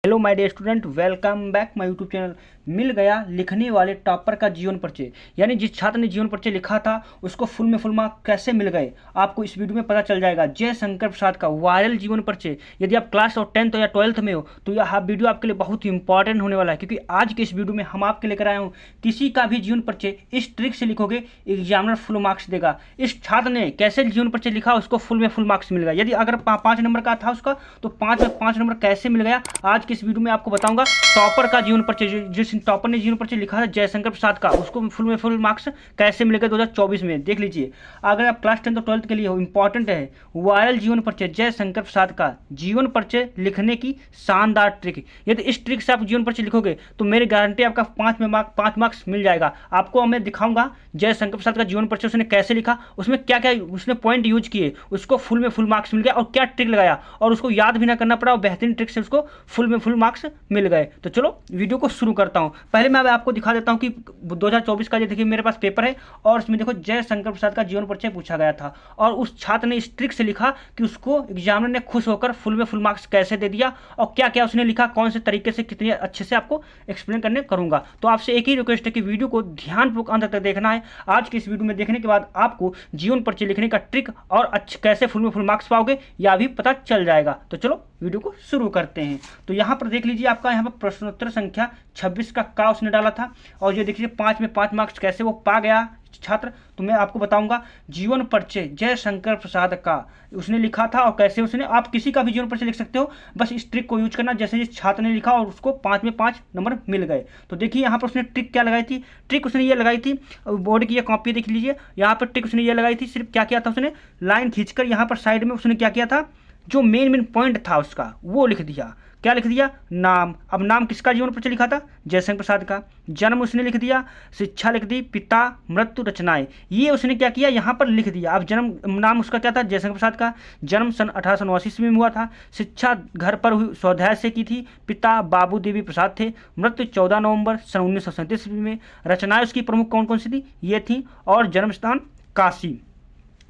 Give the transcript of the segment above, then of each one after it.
Hello my dear student, welcome back my YouTube channel. मिल गया लिखने वाले टॉपर का जीवन परिचय, यानी जिस छात्र ने जीवन परिचय लिखा था उसको फुल में फुल मार्क कैसे मिल गए आपको इस वीडियो में पता चल जाएगा। जय शंकर प्रसाद का वायरल जीवन परिचय। यदि आप क्लास और 10th या 12th में हो तो यह वीडियो आपके लिए बहुत ही इंपॉर्टेंट होने वाला है, क्योंकि आज के इस वीडियो में हम आपके लेकर आए हूँ किसी का भी जीवन परिचय इस ट्रिक से लिखोगे एग्जामिनर फुल मार्क्स देगा। इस छात्र ने कैसे जीवन परिचय लिखा उसको फुल में फुल मार्क्स मिल गया। यदि अगर 5 नंबर का था उसका तो 5 में 5 नंबर कैसे मिल गया आज इस वीडियो में आपको बताऊंगा। टॉपर का जीवन परिचय, जिस टॉपर ने जीवन परिचय लिखा है जयशंकर प्रसाद का, उसको फुल में फुल मार्क्स कैसे मिलेगा 2024 में देख लीजिए। अगर आप क्लास 10 और 12th के लिए हो, इंपॉर्टेंट है वायरल जीवन परिचय जयशंकर प्रसाद का जीवन परिचय लिखने की शानदार ट्रिक। यदि इस ट्रिक से आप जीवन परिचय लिखोगे तो मेरी गारंटी आपका 5 मार्क्स मिल जाएगा। आपको मैं दिखाऊंगा जयशंकर प्रसाद का जीवन परिचय उसने कैसे लिखा, उसमें क्या क्या उसने पॉइंट यूज किए, उसको फुल में फुल मार्क्स मिल गया और क्या ट्रिक लगाया और उसको याद भी ना करना पड़ा और बेहतरीन ट्रिक से उसको फुल में फुल मार्क्स मिल गए। तो चलो वीडियो को शुरू करता हूं। पहले मैं आपको दिखा देता हूं कि 2024 का ये देखिए मेरे पास पेपर है और इसमें देखो जयशंकर प्रसाद का जीवन परिचय पूछा गया था और उस छात्र ने इस ट्रिक से लिखा कि उसको एग्जामिनर ने खुश होकर फुल में फुल मार्क्स कैसे दे दिया और क्या क्या उसने लिखा, कौन से तरीके से, कितने अच्छे से आपको एक्सप्लेन करने करूंगा। तो आपसे एक ही रिक्वेस्ट है कि वीडियो को ध्यानपूर्वक अंत तक देखना है। आज की इस वीडियो में देखने के बाद आपको जीवन परिचय लिखने का ट्रिक और कैसे फुल में फुल मार्क्स पाओगे यह भी पता चल जाएगा। तो चलो वीडियो को शुरू करते हैं। तो यहाँ पर देख लीजिए आपका यहाँ पर प्रश्नोत्तर संख्या 26 का उसने डाला था और ये देखिए 5 में 5 मार्क्स कैसे वो पा गया छात्र, तो मैं आपको बताऊंगा। जीवन परिचय जयशंकर प्रसाद का उसने लिखा था और कैसे उसने, आप किसी का भी जीवन परिचय लिख सकते हो, बस इस ट्रिक को यूज करना जैसे जिस छात्र ने लिखा और उसको 5 में 5 नंबर मिल गए। तो देखिए यहाँ पर उसने ट्रिक क्या लगाई थी। ट्रिक उसने ये लगाई थी, बोर्ड की ये कॉपी देख लीजिए, यहाँ पर ट्रिक उसने ये लगाई थी। सिर्फ क्या किया था उसने, लाइन खींचकर यहाँ पर साइड में उसने क्या किया था, जो मेन पॉइंट था उसका वो लिख दिया। क्या लिख दिया, नाम। अब नाम किसका जीवन परिचय लिखा था, जयशंकर प्रसाद का। जन्म उसने लिख दिया, शिक्षा लिख दी, पिता, मृत्यु, रचनाएं, ये उसने क्या किया यहाँ पर लिख दिया। अब जन्म, नाम उसका क्या था, जयशंकर प्रसाद का। जन्म सन 1889 ईस्वी में हुआ था। शिक्षा घर पर हुई, स्वाध्याय से की थी। पिता बाबू देवी प्रसाद थे। मृत्यु 14 नवंबर सन 1937 ईस्वी में। रचनाएं उसकी प्रमुख कौन कौन सी थी, ये थी, और जन्म स्थान काशी।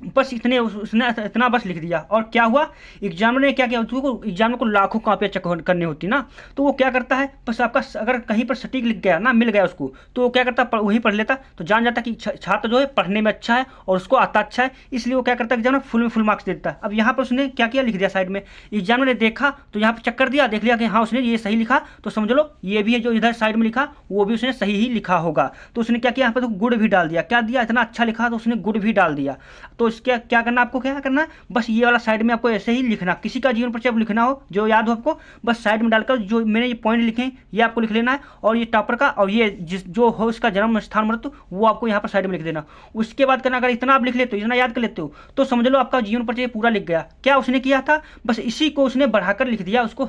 बस इतने उसने इतना बस लिख दिया। और क्या हुआ, एग्जामिनर ने क्या किया, एग्जामिनर को लाखों कापियाँ चेक करनी होती ना, तो वो क्या करता है, बस आपका अगर कहीं पर सटीक लिख गया ना, मिल गया उसको, तो वो क्या करता है, वही पढ़ लेता। तो जान जाता कि छात्र जो है पढ़ने में अच्छा है और उसको आता अच्छा है, इसलिए वो क्या करता है, एग्जामिनर फुल में फुल मार्क्स दे देता है। अब यहाँ पर उसने क्या किया, लिख दिया साइड में। एग्जामिनर ने देखा तो यहाँ पर चेक कर दिया, देख लिया कि हाँ उसने ये सही लिखा, तो समझ लो ये भी है जो इधर साइड में लिखा वो भी उसने सही ही लिखा होगा। तो उसने क्या किया, यहाँ पर तो गुड़ भी डाल दिया। क्या दिया, इतना अच्छा लिखा तो उसने गुड़ भी डाल दिया। तो इसके क्या करना, आपको क्या करना है, बस ये वाला साइड में आपको ऐसे ही लिखना। किसी का जीवन परिचय लिखना हो जो याद हो आपको, बस साइड में डालकर जो मैंने ये पॉइंट लिखे ये आपको लिख लेना है। और ये टॉपर का और ये जिस जो हो इसका जन्म स्थान मृत्यु वो आपको यहाँ पर साइड में लिख देना। उसके बाद करना, अगर इतना आप लिख लेते हो, इतना याद कर लेते हो, तो समझ लो आपका जीवन परिचय पूरा लिख गया। क्या उसने किया था, बस इसी को उसने बढ़ाकर लिख दिया, उसको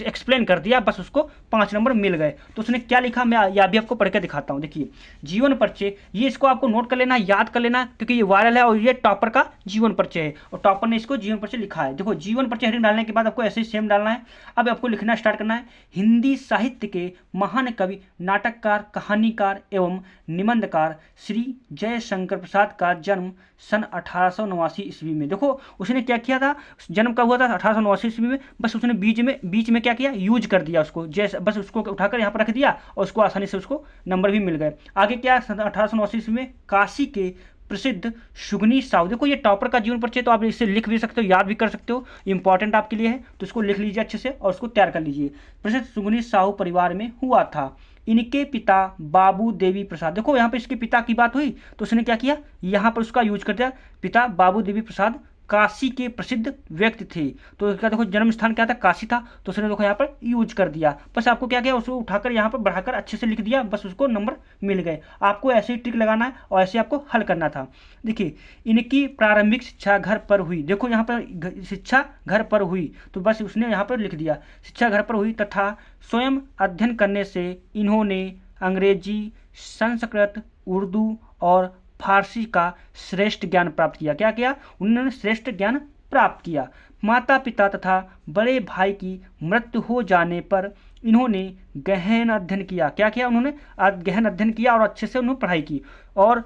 एक्सप्लेन कर दिया, बस उसको 5 नंबर मिल गए। तो उसने क्या लिखा, मैं यह भी आपको पढ़ के दिखाता हूँ। देखिए जीवन परिचय, ये इसको आपको नोट कर लेना, याद कर लेना, क्योंकि ये वायरल है और ये टॉपर का जीवन परिचय है और टॉपर ने इसको जीवन परिचय लिखा है। देखो जीवन परिचय हेडिंग डालने के बाद आपको ऐसे ही सेम डालना है। अब आपको लिखना स्टार्ट करना है। हिंदी साहित्य के महान कवि, नाटककार, कहानीकार एवं निबंधकार श्री जयशंकर प्रसाद का जन्म सन 1889 ईस्वी में। देखो उसने क्या किया था, जन्म कब हुआ था, 1889 ईस्वी में। बस उसने बीच में क्या किया, यूज कर दिया उसको, जैसे बस उसको उठाकर यहाँ पर रख दिया और उसको आसानी से उसको नंबर भी मिल गए। आगे क्या, 1889 ईस्वी में काशी के प्रसिद्ध सुगनी साहू। देखो ये टॉपर का जीवन परिचय, तो आप इसे लिख भी सकते हो, याद भी कर सकते हो, इंपॉर्टेंट आपके लिए है, तो इसको लिख लीजिए अच्छे से और उसको तैयार कर लीजिए। प्रसिद्ध सुगनी साहू परिवार में हुआ था। इनके पिता बाबू देवी प्रसाद, देखो यहाँ पे इसके पिता की बात हुई तो उसने क्या किया, यहाँ पर उसका यूज कर दिया। पिता बाबू देवी प्रसाद काशी के प्रसिद्ध व्यक्ति थे, तो क्या देखो जन्म स्थान क्या था, काशी था, तो उसने देखो यहाँ पर यूज कर दिया। बस आपको क्या किया, उसको उठाकर यहाँ पर बढ़ाकर अच्छे से लिख दिया, बस उसको नंबर मिल गए। आपको ऐसे ही ट्रिक लगाना है और ऐसे आपको हल करना था। देखिए इनकी प्रारंभिक शिक्षा घर पर हुई, देखो यहाँ पर शिक्षा घर पर हुई, तो बस उसने यहाँ पर लिख दिया शिक्षा घर पर हुई, तथा स्वयं अध्ययन करने से इन्होंने अंग्रेजी, संस्कृत, उर्दू और फारसी का श्रेष्ठ ज्ञान प्राप्त किया। क्या किया, उन्होंने श्रेष्ठ ज्ञान प्राप्त किया। माता पिता तथा बड़े भाई की मृत्यु हो जाने पर इन्होंने गहन अध्ययन किया। क्या किया, उन्होंने गहन अध्ययन किया और अच्छे से उन्होंने पढ़ाई की और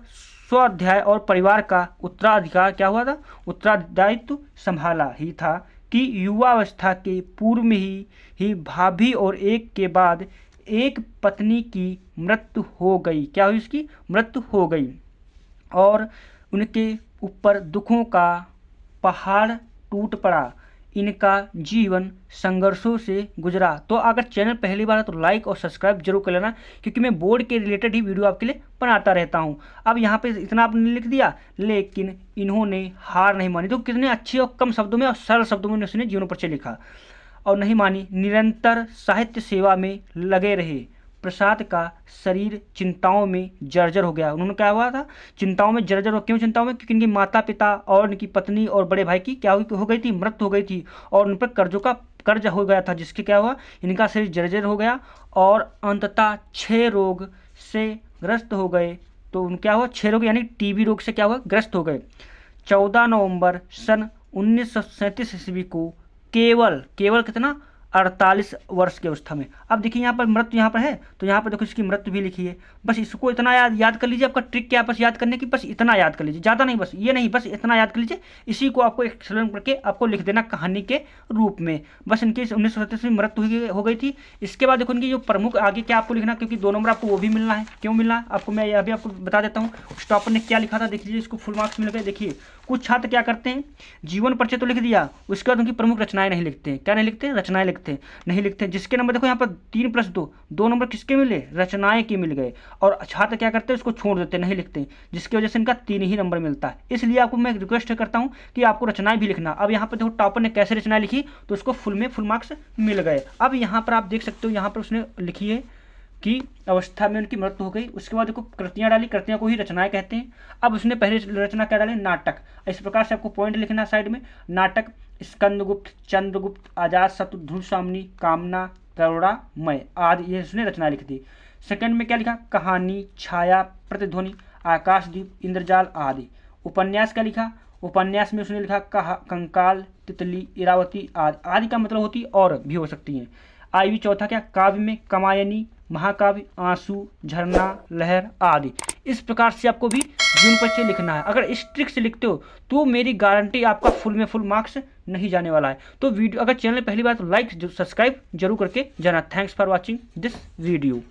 स्वाध्याय और परिवार का उत्तराधिकार क्या हुआ था, उत्तरदायित्व संभाला ही था। कि युवावस्था के पूर्व में ही भाभी और एक के बाद एक पत्नी की मृत्यु हो गई। क्या हुई? उसकी मृत्यु हो गई और उनके ऊपर दुखों का पहाड़ टूट पड़ा। इनका जीवन संघर्षों से गुजरा। तो अगर चैनल पहली बार है तो लाइक और सब्सक्राइब जरूर कर लेना, क्योंकि मैं बोर्ड के रिलेटेड ही वीडियो आपके लिए बनाता रहता हूँ। अब यहाँ पे इतना आपने लिख दिया, लेकिन इन्होंने हार नहीं मानी। तो कितने अच्छे और कम शब्दों में और सरल शब्दों में उसने जीवन परिचय लिखा। और नहीं मानी, निरंतर साहित्य सेवा में लगे रहे। प्रसाद का शरीर चिंताओं में जर्जर हो गया। उन्होंने क्या हुआ था? चिंताओं में जर्जर हो। क्यों चिंताओं में? क्योंकि इनके माता पिता और इनकी पत्नी और बड़े भाई की क्या हो गई थी? मृत्यु हो गई थी और उन पर कर्जों का कर्ज हो गया था, जिसके क्या हुआ? इनका शरीर जर्जर हो गया और अंततः 6 रोग से ग्रस्त हो गए। तो उन क्या हुआ? 6 रोग यानी टीबी रोग से क्या हुआ? ग्रस्त हो गए। 14 नवंबर सन 1937 ईस्वी को केवल कितना 48 वर्ष की अवस्था में। अब देखिए यहाँ पर मृत्यु यहाँ पर है, तो यहाँ पर देखो इसकी मृत्यु भी लिखी है। बस इसको इतना याद कर लीजिए। आपका ट्रिक क्या है? बस याद करने की, बस इतना याद कर लीजिए, ज़्यादा नहीं, बस ये नहीं, बस इतना याद कर लीजिए। इसी को आपको एक्सप्लेन करके आपको लिख देना कहानी के रूप में। बस इनकी 1937 में मृत्यु हो गई थी। इसके बाद देखो इनकी जो प्रमुख आगे क्या आपको लिखना, क्योंकि 2 नंबर आपको वो भी मिलना है। क्यों मिलना है आपको मैं अभी आपको बता देता हूँ। टॉपर ने क्या लिखा था देख लीजिए, इसको फुल मार्क्स मिल गए। देखिए कुछ छात्र क्या करते हैं, जीवन परिचय तो लिख दिया, उसके बाद उनकी प्रमुख रचनाएं नहीं लिखते हैं। क्या नहीं लिखते? रचनाएं लिखते नहीं लिखते। जिसके नंबर देखो यहाँ पर 3+2, 2 नंबर किसके मिले? रचनाएं के मिल गए। और छात्र क्या करते हैं? उसको छोड़ देते, नहीं लिखते, जिसकी वजह से इनका 3 ही नंबर मिलता है। इसलिए आपको मैं रिक्वेस्ट करता हूँ कि आपको रचनाएं भी लिखना। अब यहाँ पर देखो टॉपर ने कैसे रचनाएं लिखी, तो उसको फुल मार्क्स मिल गए। अब यहाँ पर आप देख सकते हो, यहाँ पर उसने लिखी है की अवस्था में उनकी मृत्यु हो गई। उसके बाद देखो कृतियां डाली, कृतियां को ही रचनाएं कहते हैं। अब उसने पहले रचना क्या डाली? नाटक। इस प्रकार से आपको पॉइंट लिखना साइड में। नाटक स्कंदगुप्त, चंद्रगुप्त, अजातशत्रु, ध्रुवसामनी, कामना, करुणामय आदि ये उसने रचना लिख दी। सेकंड में क्या लिखा? कहानी, छाया, प्रतिध्वनि, आकाशदीप, इंद्रजाल आदि। उपन्यास क्या लिखा? उपन्यास में उसने लिखा कंकाल, तितली, इरावती आदि। आदि का मतलब होती और भी हो सकती हैं। आईवी चौथा क्या? काव्य में कामायनी, महाकाव्य, आंसू, झरना, लहर आदि। इस प्रकार से आपको भी जीवन परिचय लिखना है। अगर इस ट्रिक से लिखते हो तो मेरी गारंटी आपका फुल मार्क्स नहीं जाने वाला है। तो वीडियो अगर चैनल पहली बार तो लाइक सब्सक्राइब जरूर करके जाना। Thanks for watching this video.